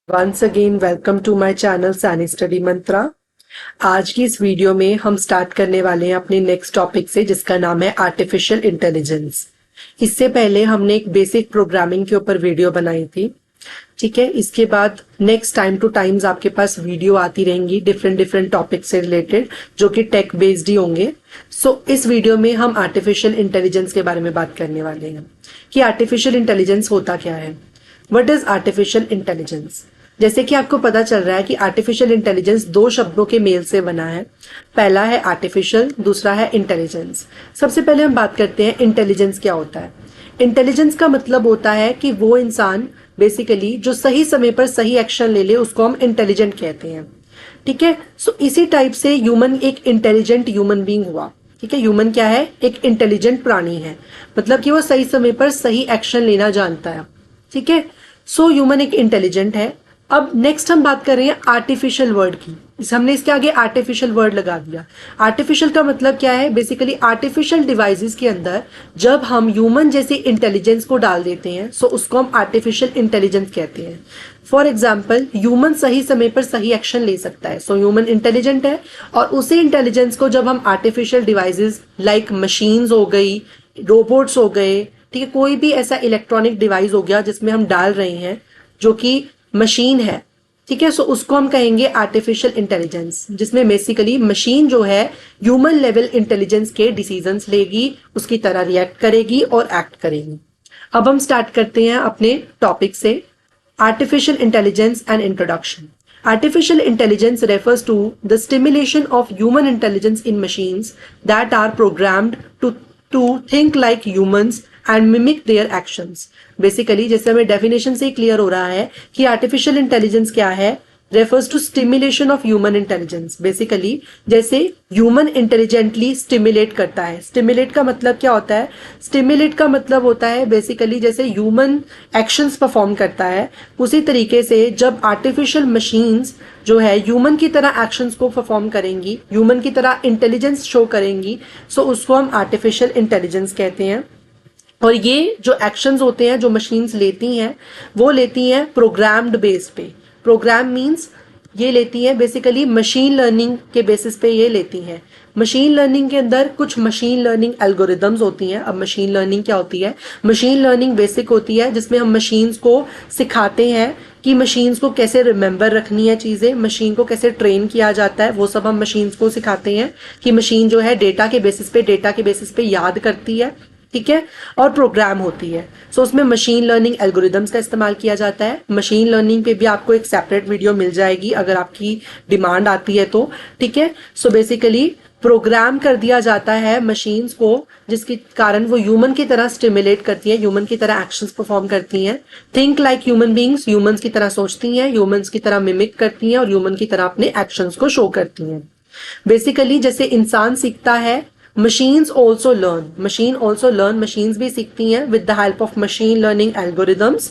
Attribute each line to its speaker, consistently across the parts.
Speaker 1: Once again welcome to my channel Saini study Mantra. आज की इस वीडियो में हम स्टार्ट करने वाले हैं अपने नेक्स्ट टॉपिक से, जिसका नाम है आर्टिफिशियल इंटेलिजेंस। इससे पहले हमने एक बेसिक प्रोग्रामिंग के ऊपर वीडियो बनाई थी, ठीक है। इसके बाद नेक्स्ट टाइम टू टाइम्स आपके पास वीडियो आती रहेंगी डिफरेंट डिफरेंट टॉपिक से रिलेटेड, जो कि टेक बेस्ड ही होंगे। इस वीडियो में हम आर्टिफिशियल इंटेलिजेंस के बारे में बात करने वाले हैं कि आर्टिफिशियल इंटेलिजेंस होता क्या है। What is artificial intelligence? जैसे कि आपको पता चल रहा है कि आर्टिफिशियल इंटेलिजेंस दो शब्दों के मेल से बना है। पहला है आर्टिफिशियल, दूसरा है इंटेलिजेंस। सबसे पहले हम बात करते हैं इंटेलिजेंस क्या होता है। इंटेलिजेंस का मतलब होता है कि वो इंसान बेसिकली जो सही समय पर सही एक्शन ले ले, उसको हम इंटेलिजेंट कहते हैं, ठीक है। इसी टाइप से ह्यूमन एक इंटेलिजेंट ह्यूमन बीइंग हुआ, ठीक है। ह्यूमन क्या है? एक इंटेलिजेंट प्राणी है, मतलब कि वो सही समय पर सही एक्शन लेना जानता है, ठीक है। ह्यूमन एक इंटेलिजेंट है। अब नेक्स्ट हम बात कर रहे हैं आर्टिफिशियल वर्ड की। हमने इसके आगे आर्टिफिशियल वर्ड लगा दिया। आर्टिफिशियल का मतलब क्या है? बेसिकली आर्टिफिशियल डिवाइसेस के अंदर जब हम ह्यूमन जैसी इंटेलिजेंस को डाल देते हैं, उसको हम आर्टिफिशियल इंटेलिजेंस कहते हैं। फॉर एग्जाम्पल, ह्यूमन सही समय पर सही एक्शन ले सकता है, ह्यूमन इंटेलिजेंट है। और उसी इंटेलिजेंस को जब हम आर्टिफिशियल डिवाइसेस लाइक मशीन्स हो गई, रोबोट्स हो गए, ठीक है, कोई भी ऐसा इलेक्ट्रॉनिक डिवाइस हो गया जिसमें हम डाल रहे हैं जो कि मशीन है, ठीक है, उसको हम कहेंगे आर्टिफिशियल इंटेलिजेंस, जिसमें बेसिकली मशीन जो है ह्यूमन लेवल इंटेलिजेंस के डिसीजंस लेगी, उसकी तरह रिएक्ट करेगी और एक्ट करेगी। अब हम स्टार्ट करते हैं अपने टॉपिक से, artificial intelligence and introduction. Artificial intelligence refers to the stimulation of human intelligence in machines that are programmed to think like humans and mimic their actions. Basically, जैसे हमें डेफिनेशन से ही क्लियर हो रहा है कि आर्टिफिशियल इंटेलिजेंस क्या है, refers to stimulation of human intelligence. Basically जैसे ह्यूमन इंटेलिजेंटली स्टिमुलेट करता है। स्टिमुलेट का मतलब क्या होता है? स्टिमुलेट का मतलब होता है बेसिकली जैसे ह्यूमन एक्शंस परफॉर्म करता है, उसी तरीके से जब आर्टिफिशियल मशीन्स जो है ह्यूमन की तरह एक्शंस को परफॉर्म करेंगी, ह्यूमन की तरह इंटेलिजेंस शो करेंगी, उसको हम आर्टिफिशियल इंटेलिजेंस कहते हैं। और ये जो एक्शंस होते हैं जो मशीन्स लेती हैं, वो लेती हैं प्रोग्राम्ड बेस पे। प्रोग्राम मीन्स ये लेती है बेसिकली मशीन लर्निंग के बेसिस पे ये लेती हैं। मशीन लर्निंग के अंदर कुछ मशीन लर्निंग एल्गोरिदम्स होती हैं। अब मशीन लर्निंग क्या होती है? मशीन लर्निंग बेसिक होती है जिसमें हम मशीन्स को सिखाते हैं कि मशीन्स को कैसे रिमेंबर रखनी है चीज़ें, मशीन को कैसे ट्रेन किया जाता है, वो सब हम मशीन्स को सिखाते हैं कि मशीन जो है डेटा के बेसिस पे याद करती है, ठीक है, और प्रोग्राम होती है। उसमें मशीन लर्निंग एल्गोरिदम्स का इस्तेमाल किया जाता है। मशीन लर्निंग पे भी आपको एक सेपरेट वीडियो मिल जाएगी अगर आपकी डिमांड आती है तो, ठीक है। बेसिकली प्रोग्राम कर दिया जाता है मशीन्स को, जिसके कारण वो ह्यूमन की तरह स्टिमुलेट करती है, ह्यूमन की तरह एक्शंस परफॉर्म करती हैं। Think like human beings, humans की तरह सोचती हैं, ह्यूमंस की तरह मिमिक करती हैं और ह्यूमन की तरह अपने एक्शंस को शो करती हैं। बेसिकली जैसे इंसान सीखता है, machines also learn, machines भी सीखती हैं with the help of machine learning algorithms।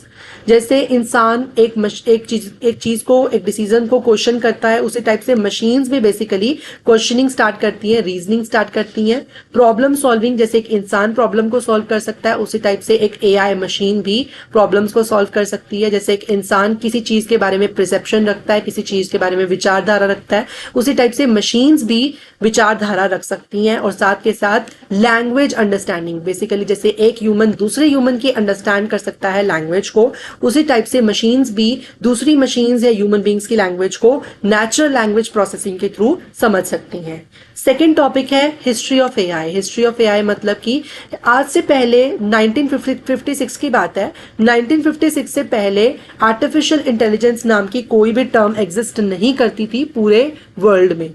Speaker 1: जैसे इंसान एक चीज को, एक डिसीजन को क्वेश्चन करता है, उसी टाइप से मशीन्स भी बेसिकली क्वेश्चनिंग स्टार्ट करती हैं, रीजनिंग स्टार्ट करती हैं। प्रॉब्लम सॉल्विंग, जैसे एक इंसान प्रॉब्लम को सॉल्व कर सकता है, उसी टाइप से एक एआई मशीन भी प्रॉब्लम्स को सॉल्व कर सकती है। जैसे एक इंसान किसी चीज के बारे में परसेप्शन रखता है, किसी चीज के बारे में विचारधारा रखता है, उसी टाइप से मशीन्स भी विचारधारा रख सकती हैं। और साथ के साथ लैंग्वेज अंडरस्टैंडिंग, बेसिकली जैसे एक ह्यूमन दूसरे ह्यूमन की अंडरस्टैंड कर सकता है लैंग्वेज को, उसी टाइप से मशीन्स भी दूसरी मशीन्स या ह्यूमन बींग्स की लैंग्वेज को नेचुरल लैंग्वेज प्रोसेसिंग के थ्रू समझ सकती हैं। सेकेंड टॉपिक है history of AI. History of AI मतलब कि आज से पहले 1956 की बात है, 1956 से पहले आर्टिफिशियल इंटेलिजेंस नाम की कोई भी टर्म एग्जिस्ट नहीं करती थी पूरे वर्ल्ड में।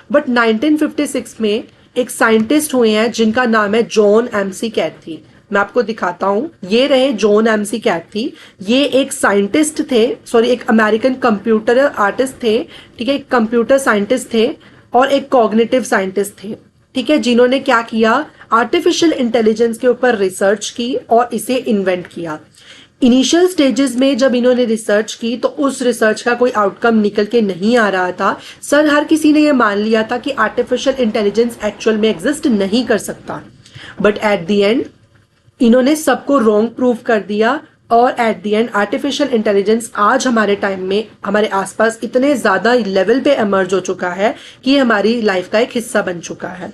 Speaker 1: बट 1956 में एक साइंटिस्ट हुए हैं जिनका नाम है जॉन एमसी कैथी। मैं आपको दिखाता हूं, ये रहे जॉन एमसी कैथी। ये एक साइंटिस्ट थे, एक अमेरिकन कंप्यूटर आर्टिस्ट थे, ठीक है, एक कंप्यूटर साइंटिस्ट थे और एक कॉग्निटिव साइंटिस्ट थे, ठीक है, जिन्होंने क्या किया, आर्टिफिशियल इंटेलिजेंस के ऊपर रिसर्च की और इसे इन्वेंट किया। इनिशियल स्टेजेस में जब इन्होंने रिसर्च की तो उस रिसर्च का कोई आउटकम निकल के नहीं आ रहा था। हर किसी ने यह मान लिया था कि आर्टिफिशियल इंटेलिजेंस एक्चुअल में एग्जिस्ट नहीं कर सकता। बट एट द एंड इन्होंने सबको रॉन्ग प्रूव कर दिया और at the end artificial intelligence आज हमारे टाइम में हमारे आसपास इतने ज़्यादा लेवल पे एमर्ज हो चुका है कि ये हमारी लाइफ का एक हिस्सा बन चुका है.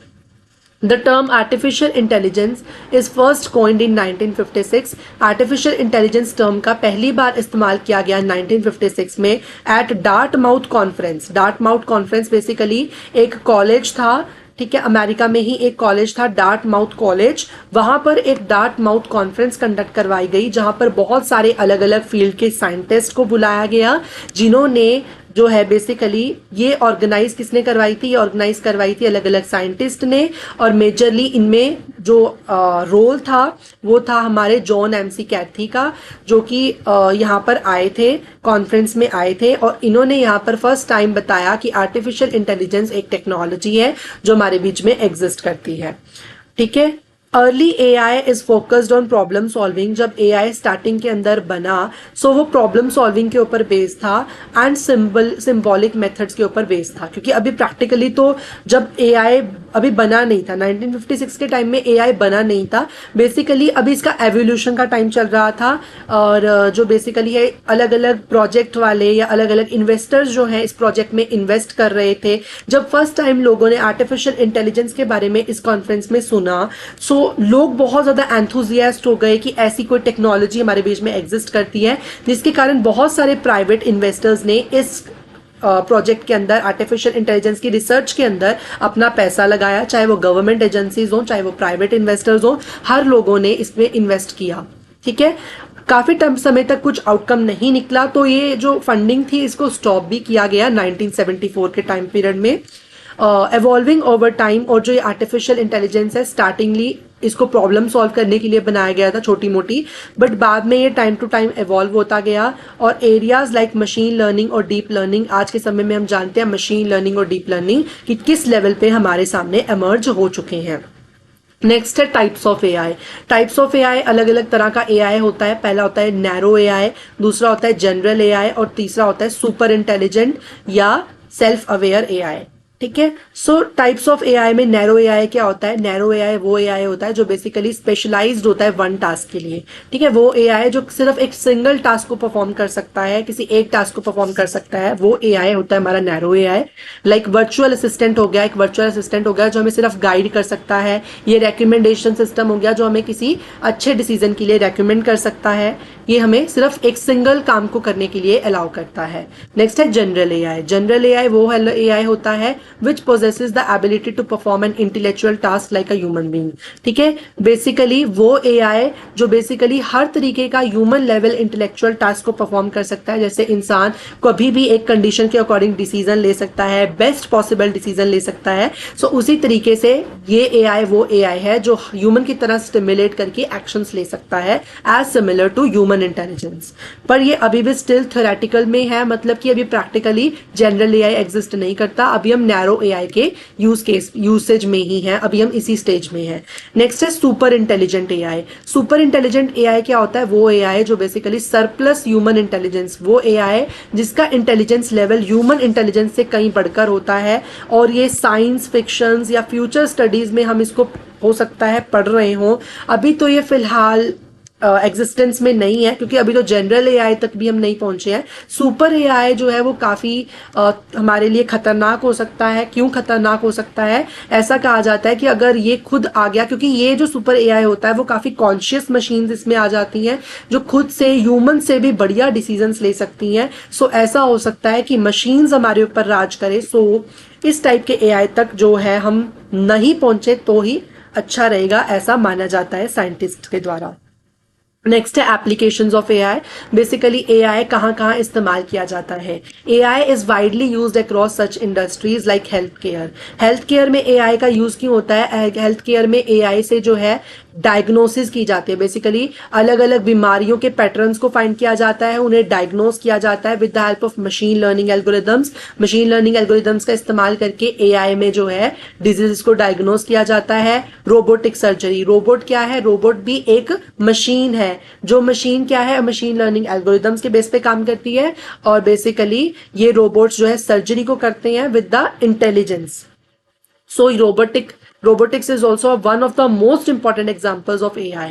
Speaker 1: The term artificial intelligence is first coined in 1956. Artificial intelligence term का पहली बार इस्तेमाल किया गया 1956 में at Dartmouth Conference. Dartmouth Conference basically एक कॉलेज था, ठीक है, अमेरिका में ही एक कॉलेज था, डार्टमाउथ कॉलेज. वहां पर एक डार्टमाउथ कॉन्फ्रेंस कंडक्ट करवाई गई जहां पर बहुत सारे अलग अलग फील्ड के साइंटिस्ट को बुलाया गया, जिन्होंने जो है बेसिकली ये ऑर्गेनाइज किसने करवाई थी, ये ऑर्गेनाइज करवाई थी अलग अलग साइंटिस्ट ने. और मेजरली इनमें जो रोल था वो था हमारे जॉन एमसी कैथी का, जो कि यहाँ पर आए थे, कॉन्फ्रेंस में आए थे, और इन्होंने यहाँ पर फर्स्ट टाइम बताया कि आर्टिफिशियल इंटेलिजेंस एक टेक्नोलॉजी है जो हमारे बीच में एग्जिस्ट करती है. ठीक है. Early AI is focused on problem solving. जब AI स्टार्टिंग के अंदर बना सो वो प्रॉब्लम सॉल्विंग के ऊपर बेस्ड था एंड सिंबॉलिक मेथड्स के ऊपर बेस्ड था, क्योंकि अभी प्रैक्टिकली तो जब AI अभी बना नहीं था, 1956 के टाइम में AI बना नहीं था. बेसिकली अभी इसका एवोल्यूशन का टाइम चल रहा था, और जो बेसिकली है अलग अलग प्रोजेक्ट वाले या अलग अलग इन्वेस्टर्स जो हैं इस प्रोजेक्ट में इन्वेस्ट कर रहे थे. जब फर्स्ट टाइम लोगों ने आर्टिफिशियल इंटेलिजेंस के बारे में इस कॉन्फ्रेंस में सुना, सो लोग बहुत ज्यादा एंथुजियास्ट हो गए कि ऐसी कोई टेक्नोलॉजी हमारे बीच में एग्जिस्ट करती है, जिसके कारण बहुत सारे प्राइवेट इन्वेस्टर्स ने इस प्रोजेक्ट के अंदर आर्टिफिशियल इंटेलिजेंस की रिसर्च के अंदर अपना पैसा लगाया. चाहे वो गवर्नमेंट एजेंसीज हो, चाहे वो प्राइवेट इन्वेस्टर्स हो, हर लोगों ने इसमें इन्वेस्ट किया. ठीक है. काफी समय तक कुछ आउटकम नहीं निकला, तो ये जो फंडिंग थी इसको स्टॉप भी किया गया 1974 के टाइम पीरियड में. एवॉल्विंग ओवर टाइम, और जो ये आर्टिफिशियल इंटेलिजेंस है स्टार्टिंगली इसको प्रॉब्लम सॉल्व करने के लिए बनाया गया था छोटी मोटी, बट बाद में ये टाइम टू टाइम एवॉल्व होता गया. और एरियाज लाइक मशीन लर्निंग और डीप लर्निंग, आज के समय में हम जानते हैं मशीन लर्निंग और डीप लर्निंग कि किस लेवल पे हमारे सामने एमर्ज हो चुके हैं. नेक्स्ट है types of AI. Types of AI, अलग अलग तरह का AI होता है. पहला होता है नैरो AI, दूसरा होता है जनरल AI, और तीसरा होता है सुपर इंटेलिजेंट या सेल्फ अवेयर AI. ठीक है. सो टाइप्स ऑफ AI में नैरो AI क्या होता है? नैरो AI वो AI होता है जो बेसिकली स्पेशलाइज्ड होता है वन टास्क के लिए. ठीक है. वो AI जो सिर्फ एक सिंगल टास्क को परफॉर्म कर सकता है, किसी एक टास्क को परफॉर्म कर सकता है, वो AI होता है हमारा narrow AI. Like virtual assistant हो गया, एक वर्चुअल असिस्टेंट हो गया जो हमें सिर्फ गाइड कर सकता है. ये रिकमेंडेशन सिस्टम हो गया जो हमें किसी अच्छे डिसीजन के लिए रेकमेंड कर सकता है. ये हमें सिर्फ एक सिंगल काम को करने के लिए अलाउ करता है. नेक्स्ट है जनरल AI. जनरल AI वो AI होता है which possesses the ability to perform an intellectual task like a human being. ठीक है. बेसिकली वो AI जो बेसिकली हर तरीके का ह्यूमन लेवल इंटेलेक्चुअल टास्क को परफॉर्म कर सकता है. जैसे इंसान कभी भी एक कंडीशन के अकॉर्डिंग डिसीजन ले सकता है, बेस्ट पॉसिबल डिसीजन ले सकता है. सो उसी तरीके से ये AI वो AI है जो ह्यूमन की तरह स्टिमुलेट करके एक्शंस ले सकता है as similar to human intelligence. पर ये अभी भी स्टिल थ्योरेटिकल में है, मतलब कि अभी प्रैक्टिकली जनरल AI एग्जिस्ट नहीं करता. अभी हम नैरो AI के यूसेज में ही है, अभी हम इसी स्टेज में है. नेक्स्ट है super intelligent AI. Super intelligent AI क्या होता है? वो AI जो बेसिकली सरप्लस ह्यूमन इंटेलिजेंस, वो AI जिसका इंटेलिजेंस लेवल ह्यूमन इंटेलिजेंस से कहीं बढ़कर होता है. और ये साइंस फिक्शंस या फ्यूचर स्टडीज में हम इसको हो सकता है पढ़ रहे हो. अभी तो ये फिलहाल एग्जिस्टेंस में नहीं है, क्योंकि अभी तो जनरल AI तक भी हम नहीं पहुंचे हैं. सुपर AI जो है वो काफी हमारे लिए खतरनाक हो सकता है. क्यों खतरनाक हो सकता है? ऐसा कहा जाता है कि अगर ये खुद आ गया, क्योंकि ये जो सुपर AI होता है वो काफी कॉन्शियस मशीन्स इसमें आ जाती हैं जो खुद से ह्यूमन से भी बढ़िया डिसीजंस ले सकती हैं. सो ऐसा हो सकता है कि मशीन्स हमारे ऊपर राज करे. सो इस टाइप के AI तक जो है हम नहीं पहुंचे तो ही अच्छा रहेगा, ऐसा माना जाता है साइंटिस्ट के द्वारा. नेक्स्ट है applications of AI. Basically AI कहाँ कहाँ इस्तेमाल किया जाता है? AI is widely used across such industries like health care. Health care में AI का यूज क्यों होता है? हेल्थ केयर में AI से जो है डायग्नोसिस की जाती है. बेसिकली अलग अलग बीमारियों के पैटर्न्स को फाइंड किया जाता है, उन्हें डायग्नोस किया जाता है with the help of machine learning algorithms. Machine learning algorithms का इस्तेमाल करके AI में जो है डिजीज को डायग्नोस किया जाता है. Robotic surgery. रोबोट क्या है? रोबोट भी एक मशीन है. जो मशीन क्या है? मशीन लर्निंग एल्गोरिदम्स के बेस पे काम करती है. और बेसिकली ये रोबोट्स जो है सर्जरी को करते हैं with the intelligence. So robotics is also one of the most important examples of AI.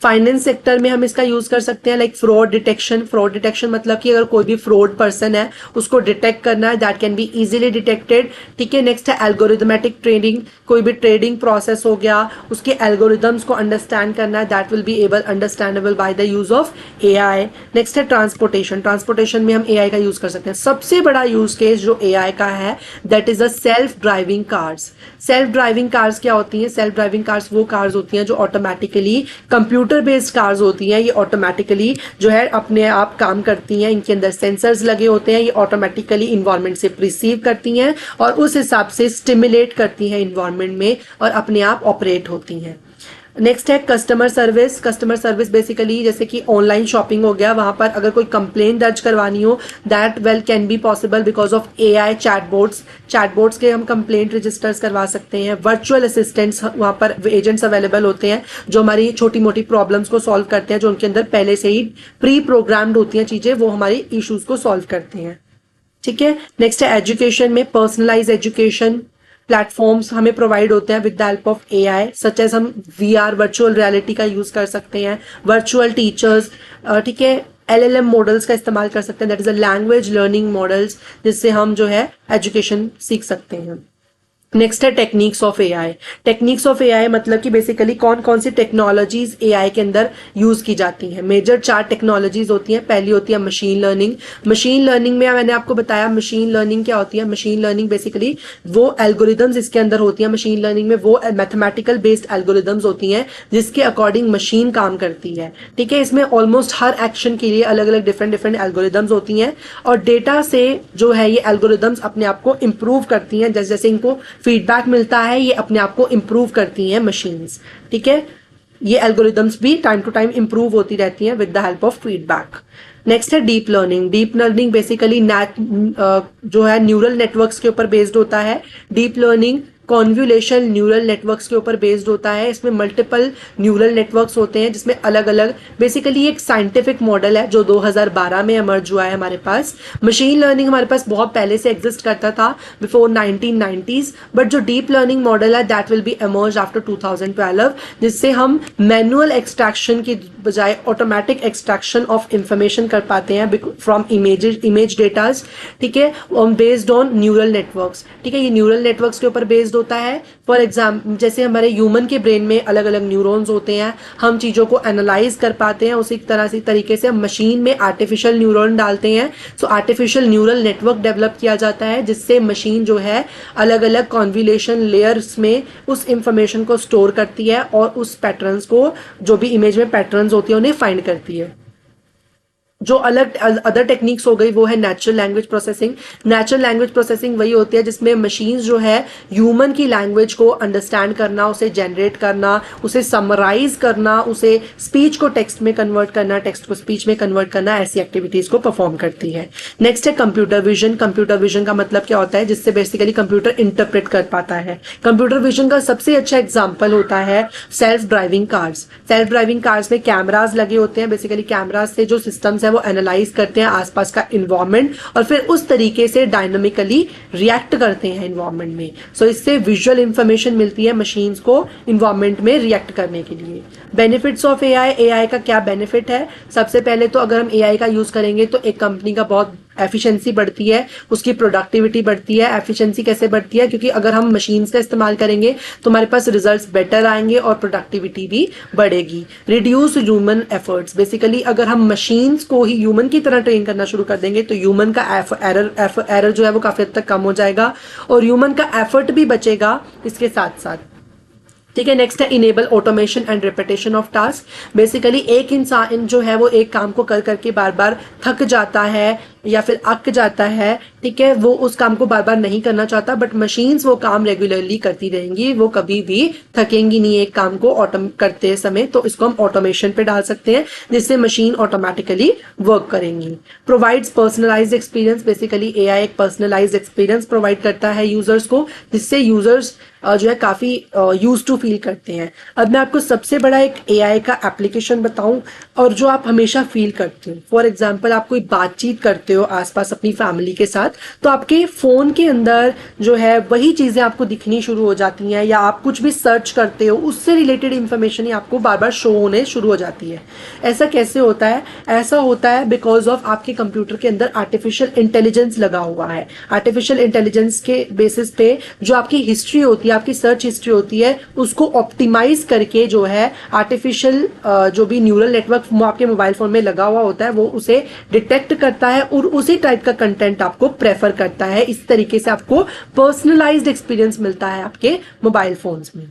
Speaker 1: Finance sector में हम इसका यूज कर सकते हैं लाइक फ्रॉड डिटेक्शन मतलब कि अगर कोई भी फ्रॉड पर्सन है उसको डिटेक्ट करना है, that can be easily detected. ठीक है, नेक्स्ट है एल्गोरिथमेटिक ट्रेडिंग, कोई भी ट्रेडिंग प्रोसेस हो गया उसके एल्गोरिदम्स को अंडरस्टैंड करना है, that will be able understandable by the use of AI. Next है ट्रांसपोर्टेशन में हम एआई का यूज कर सकते हैं। सबसे बड़ा यूज केस जो एआई का है that is a self driving cars. Self driving cars क्या होती हैं? सेल्फ ड्राइविंग कार्स वो कार्स होती हैं जो ऑटोमेटिकली कंप्यूटर बेस्ड कार्स होती हैं। ये ऑटोमेटिकली जो है अपने आप काम करती हैं, इनके अंदर सेंसर्स लगे होते हैं, ये ऑटोमेटिकली इन्वायरमेंट से रिसीव करती हैं और उस हिसाब से स्टिमुलेट करती हैं इन्वायरमेंट में और अपने आप ऑपरेट होती हैं। नेक्स्ट है कस्टमर सर्विस बेसिकली जैसे कि ऑनलाइन शॉपिंग हो गया, वहां पर अगर कोई कंप्लेंट दर्ज करवानी हो that well can be possible because of AI chatbots के हम कंप्लेंट रजिस्टर्स करवा सकते हैं। वर्चुअल असिस्टेंट्स, वहां पर एजेंट्स अवेलेबल होते हैं जो हमारी छोटी मोटी प्रॉब्लम्स को सॉल्व करते हैं, जो उनके अंदर पहले से ही प्री प्रोग्राम्ड होती हैं चीजें, वो हमारी इश्यूज को सॉल्व करते हैं। ठीक है, नेक्स्ट है एजुकेशन में पर्सनलाइज एजुकेशन प्लेटफॉर्म्स हमें प्रोवाइड होते हैं with the help of AI, such as हम वीआर वर्चुअल रियलिटी का यूज कर सकते हैं, वर्चुअल टीचर्स, ठीक है, एलएलएम मॉडल्स का इस्तेमाल कर सकते हैं, that is a language learning models, जिससे हम जो है एजुकेशन सीख सकते हैं। नेक्स्ट है टेक्निक्स ऑफ एआई मतलब कि बेसिकली कौन कौन सी टेक्नोलॉजीज एआई के अंदर यूज की जाती हैं। मेजर 4 टेक्नोलॉजीज होती हैं। पहली होती है मशीन लर्निंग में मैंने आपको बताया मशीन लर्निंग क्या होती है। मशीन लर्निंग बेसिकली वो एल्गोरिदम्स इसके अंदर होती है, मशीन लर्निंग में वो मैथमेटिकल बेस्ड एल्गोरिदम्स होती हैं जिसके अकॉर्डिंग मशीन काम करती है। ठीक है, इसमें ऑलमोस्ट हर एक्शन के लिए अलग अलग डिफरेंट एल्गोरिदम्स होती हैं और डेटा से जो है ये एल्गोरिदम्स अपने आप को इम्प्रूव करती हैं, जैसे जैसे इनको फीडबैक मिलता है ये अपने आप को इंप्रूव करती हैं मशीन्स। ठीक है, ये एल्गोरिदम्स भी टाइम टू टाइम इंप्रूव होती रहती हैं with the help of feedback. Next है डीप लर्निंग बेसिकली जो है न्यूरल नेटवर्क्स के ऊपर बेस्ड होता है। Deep learning convolution neural networks के ऊपर बेस्ड होता है। इसमें मल्टीपल न्यूरल नेटवर्क्स होते हैं जिसमें अलग अलग बेसिकली एक साइंटिफिक मॉडल है जो 2012 में इमर्ज हुआ है हमारे पास। मशीन लर्निंग हमारे पास बहुत पहले से एग्जिस्ट करता था बिफोर 1990s, बट जो डीप लर्निंग मॉडल है that will be emerge after 2012, जिससे हम मैनुअल एक्सट्रैक्शन की बजाय ऑटोमेटिक एक्सट्रैक्शन ऑफ इंफॉर्मेशन कर पाते हैं फ्रॉम इमेज डेटाज। ठीक है, बेस्ड ऑन न्यूरल नेटवर्क्स। ठीक है, ये न्यूरल नेटवर्क्स के ऊपर बेस्ड होता है। फॉर एग्जाम्पल जैसे हमारे ह्यूमन के ब्रेन में अलग अलग न्यूरॉन्स होते हैं, हम चीजों को एनालाइज कर पाते हैं, उसी तरह से तरीके से हम मशीन में आर्टिफिशियल न्यूरॉन डालते हैं। सो आर्टिफिशियल न्यूरल नेटवर्क डेवलप किया जाता है जिससे मशीन जो है अलग अलग कॉन्वोल्यूशन लेयर्स में उस इंफॉर्मेशन को स्टोर करती है और उस पैटर्न्स को, जो भी इमेज में पैटर्न्स होती है, उन्हें फाइंड करती है। जो अलग अदर टेक्निक्स हो गई वो है नेचुरल लैंग्वेज प्रोसेसिंग वही होती है जिसमें मशीन्स जो है ह्यूमन की लैंग्वेज को अंडरस्टैंड करना, उसे जनरेट करना, उसे समराइज करना, उसे स्पीच को टेक्स्ट में कन्वर्ट करना, टेक्स्ट को स्पीच में कन्वर्ट करना, ऐसी एक्टिविटीज को परफॉर्म करती है। नेक्स्ट है कंप्यूटर विजन का मतलब क्या होता है? जिससे बेसिकली कंप्यूटर इंटरप्रेट कर पाता है। कंप्यूटर विजन का सबसे अच्छा एग्जाम्पल होता है सेल्फ ड्राइविंग कार्स में कैमराज लगे होते हैं। बेसिकली कैमराज से जो सिस्टम्स है वो एनालाइज करते हैं आसपास का इन्वायरमेंट और फिर उस तरीके से डायनामिकली रिएक्ट करते हैं इन्वायरमेंट में। सो इससे विजुअल इंफॉर्मेशन मिलती है मशीन्स को इन्वायरमेंट में रिएक्ट करने के लिए। बेनिफिट्स ऑफ एआई का क्या बेनिफिट है? सबसे पहले तो अगर हम एआई का यूज करेंगे तो एक कंपनी का बहुत एफिशिएंसी बढ़ती है, उसकी प्रोडक्टिविटी बढ़ती है। एफिशिएंसी कैसे बढ़ती है? क्योंकि अगर हम मशीन्स का इस्तेमाल करेंगे तो हमारे पास रिजल्ट्स बेटर आएंगे और प्रोडक्टिविटी भी बढ़ेगी। रिड्यूस ह्यूमन एफर्ट्स, बेसिकली अगर हम मशीन्स को ही ह्यूमन की तरह ट्रेन करना शुरू कर देंगे तो ह्यूमन का एरर जो है वो काफी हद तक कम हो जाएगा और ह्यूमन का एफर्ट भी बचेगा इसके साथ साथ। ठीक है, नेक्स्ट है enable automation and repetition of task. Basically एक इंसान जो है वो एक काम को कर करके बार बार थक जाता है या फिर अक जाता है। ठीक है, वो उस काम को बार बार नहीं करना चाहता, बट मशीन्स वो काम रेगुलरली करती रहेंगी, वो कभी भी थकेंगी नहीं एक काम को करते समय। तो इसको हम ऑटोमेशन पे डाल सकते हैं जिससे मशीन ऑटोमेटिकली वर्क करेंगी। Provides personalised experience, basically AI एक पर्सनलाइज्ड एक्सपीरियंस प्रोवाइड करता है यूजर्स को, जिससे यूजर्स जो है काफी यूज टू फील करते हैं। अब मैं आपको सबसे बड़ा एक एआई का एप्लीकेशन बताऊं और जो आप हमेशा फील करते हो। फॉर एग्जाम्पल आप कोई बातचीत करते करते हो आसपास अपनी फैमिली के साथ, तो आपके फोन के अंदर जो है वही चीजें आपको दिखनी शुरू हो जाती हैं, या आप कुछ भी सर्च करते हो उससे रिलेटेड इंफॉर्मेशन ही आपको बार बार शो होने शुरू हो जाती है। ऐसा कैसे होता है? ऐसा होता है बिकॉज ऑफ आपके कंप्यूटर के अंदर आर्टिफिशियल इंटेलिजेंस लगा हुआ है। आर्टिफिशियल इंटेलिजेंस के बेसिस पे जो आपकी हिस्ट्री होती है, आपकी सर्च हिस्ट्री होती है, उसको ऑप्टिमाइज करके जो है आर्टिफिशियल जो भी न्यूरल नेटवर्क आपके मोबाइल फोन में लगा हुआ होता है वो उसे डिटेक्ट करता है और उसी टाइप का कंटेंट आपको प्रेफर करता है। इस तरीके से आपको पर्सनलाइज्ड एक्सपीरियंस मिलता है आपके मोबाइल फोन्स में।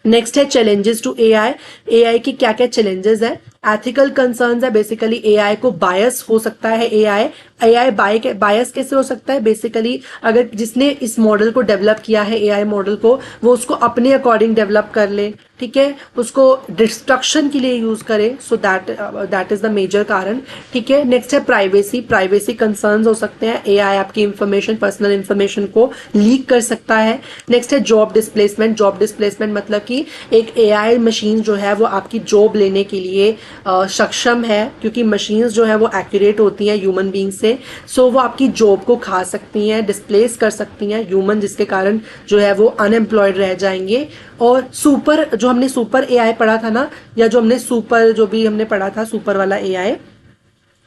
Speaker 1: नेक्स्ट है चैलेंजेस टू एआई। एआई की क्या क्या चैलेंजेस है? एथिकल कंसर्न्स है, बेसिकली एआई को बायस हो सकता है। एआई एआई बायस कैसे हो सकता है? बेसिकली अगर जिसने इस मॉडल को डेवलप किया है, एआई मॉडल को, वो उसको अपने अकॉर्डिंग डेवलप कर ले, ठीक है, उसको डिस्ट्रक्शन के लिए यूज करे, so that is the major कारण, ठीक है। नेक्स्ट है प्राइवेसी। प्राइवेसी कंसर्न्स हो सकते हैं, एआई आपकी इंफॉर्मेशन, पर्सनल इंफॉर्मेशन को लीक कर सकता है। नेक्स्ट है जॉब डिस्प्लेसमेंट। जॉब डिस्प्लेसमेंट मतलब कि एक एआई मशीन जो है वो आपकी जॉब लेने के लिए सक्षम है, क्योंकि मशीन्स जो है वो एक्यूरेट होती हैं ह्यूमन बीइंग से, सो वो आपकी जॉब को खा सकती हैं, डिस्प्लेस कर सकती हैं ह्यूमन, जिसके कारण जो है वो अनएम्प्लॉयड रह जाएंगे। और सुपर, जो हमने सुपर एआई पढ़ा था ना, या जो हमने सुपर, जो भी हमने पढ़ा था सुपर वाला एआई,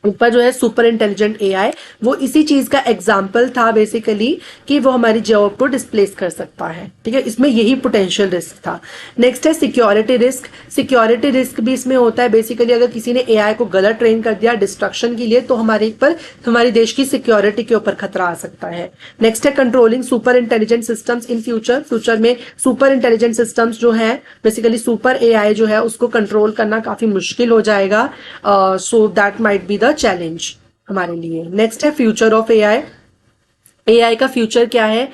Speaker 1: ऊपर जो है सुपर इंटेलिजेंट एआई, वो इसी चीज का एग्जाम्पल था बेसिकली, कि वो हमारी जॉब को डिस्प्लेस कर सकता है, ठीक है। इसमें यही पोटेंशियल रिस्क था। नेक्स्ट है सिक्योरिटी रिस्क। सिक्योरिटी रिस्क भी इसमें होता है, बेसिकली अगर किसी ने एआई को गलत ट्रेन कर दिया डिस्ट्रक्शन के लिए, तो हमारे देश की सिक्योरिटी के ऊपर खतरा आ सकता है। नेक्स्ट है controlling super intelligent systems in future. Future में सुपर इंटेलिजेंट सिस्टम्स जो है, बेसिकली सुपर एआई जो है, उसको कंट्रोल करना काफी मुश्किल हो जाएगा, so that might be the challenge हमारे लिए। नेक्स्ट है फ्यूचर ऑफ एआई। एआई का फ्यूचर क्या है?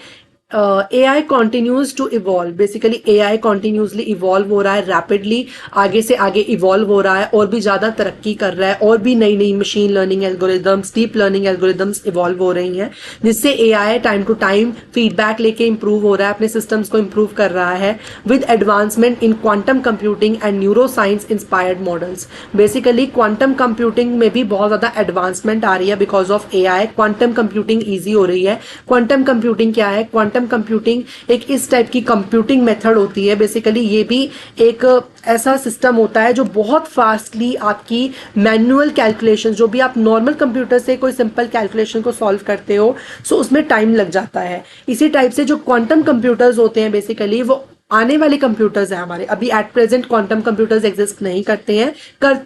Speaker 1: AI continues to evolve. Basically AI continuously evolve हो रहा है, रैपिडली आगे से आगे इवॉल्व हो रहा है, और भी ज्यादा तरक्की कर रहा है, और भी नई नई machine learning algorithms, deep learning algorithms evolve हो रही हैं, जिससे AI time to time feedback लेके इंप्रूव हो रहा है, अपने सिस्टम्स को इंप्रूव कर रहा है with advancement in quantum computing and neuro science inspired models. Basically quantum computing में भी बहुत ज्यादा एडवांसमेंट आ रही है because of AI. Quantum computing easy हो रही है। क्वांटम कंप्यूटिंग क्या है? क्वांटम कंप्यूटिंग एक इस टाइप की कंप्यूटिंग मेथड होती है, बेसिकली ये भी एक ऐसा सिस्टम होता है जो बहुत फास्टली आपकी मैनुअल कैलकुलेशन, जो भी आप नॉर्मल कंप्यूटर से कोई सिंपल कैलकुलेशन को सॉल्व करते हो, सो उसमें टाइम लग जाता है। इसी टाइप से जो क्वांटम कंप्यूटर्स होते हैं, बेसिकली वो आने वाले कंप्यूटर्स हैं हमारे। अभी at present quantum computers exist नहीं करते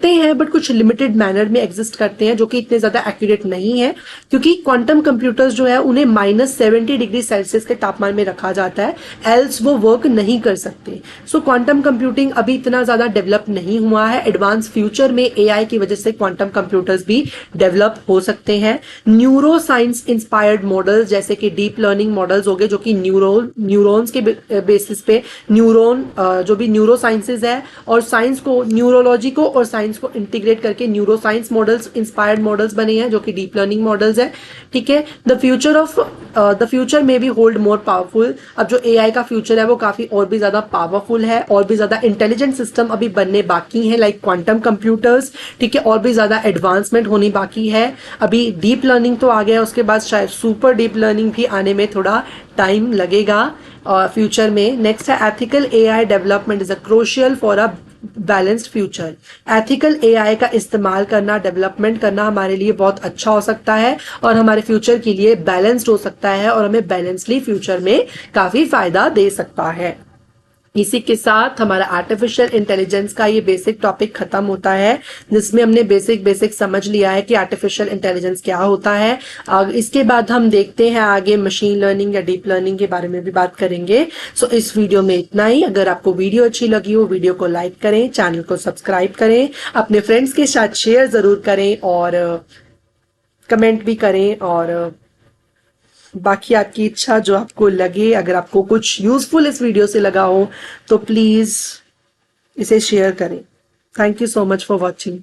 Speaker 1: हैं बट कुछ लिमिटेड मैनर में एग्जिस्ट करते हैं, जो कि इतने ज्यादा एक्यूरेट नहीं है, क्योंकि क्वांटम कंप्यूटर्स जो है उन्हें -70 डिग्री सेल्सियस के तापमान में रखा जाता है, एल्स वो वर्क नहीं कर सकते। सो क्वांटम कंप्यूटिंग अभी इतना ज्यादा डेवलप नहीं हुआ है। एडवांस फ्यूचर में एआई की वजह से क्वांटम कंप्यूटर्स भी डेवलप हो सकते हैं। न्यूरो साइंस इंस्पायर्ड मॉडल्स, जैसे कि डीप लर्निंग मॉडल्स हो गए, जो कि न्यूरॉन्स के बेसिस पे न्यूरॉन, जो भी न्यूरो साइंसेज है, और साइंस को, न्यूरोलॉजी को और साइंस को इंटीग्रेट करके neuro science models, inspired models बने हैं, जो कि डीप लर्निंग मॉडल्स है, ठीक है। द फ्यूचर में बी होल्ड मोर पावरफुल। अब जो एआई का फ्यूचर है वो काफी और भी ज्यादा पावरफुल है, और भी ज्यादा इंटेलिजेंट सिस्टम अभी बनने बाकी है, लाइक क्वांटम कंप्यूटर्स, ठीक है, और भी ज्यादा एडवांसमेंट होनी बाकी है। अभी डीप लर्निंग तो आ गया, उसके बाद शायद सुपर डीप लर्निंग भी आने में थोड़ा टाइम लगेगा फ्यूचर में। नेक्स्ट है ethical AI development is a crucial for a balanced future. Ethical AI का इस्तेमाल करना, डेवलपमेंट करना हमारे लिए बहुत अच्छा हो सकता है, और हमारे फ्यूचर के लिए बैलेंस्ड हो सकता है, और हमें बैलेंसली फ्यूचर में काफी फायदा दे सकता है। इसी के साथ हमारा आर्टिफिशियल इंटेलिजेंस का ये बेसिक टॉपिक खत्म होता है, जिसमें हमने बेसिक समझ लिया है कि आर्टिफिशियल इंटेलिजेंस क्या होता है। इसके बाद हम देखते हैं आगे मशीन लर्निंग या डीप लर्निंग के बारे में भी बात करेंगे। सो इस वीडियो में इतना ही। अगर आपको वीडियो अच्छी लगी हो, वीडियो को लाइक करें, चैनल को सब्सक्राइब करें, अपने फ्रेंड्स के साथ शेयर जरूर करें, और कमेंट भी करें, और बाकी आपकी इच्छा, जो आपको लगे। अगर आपको कुछ यूजफुल इस वीडियो से लगा हो तो प्लीज इसे शेयर करें। Thank you so much for watching.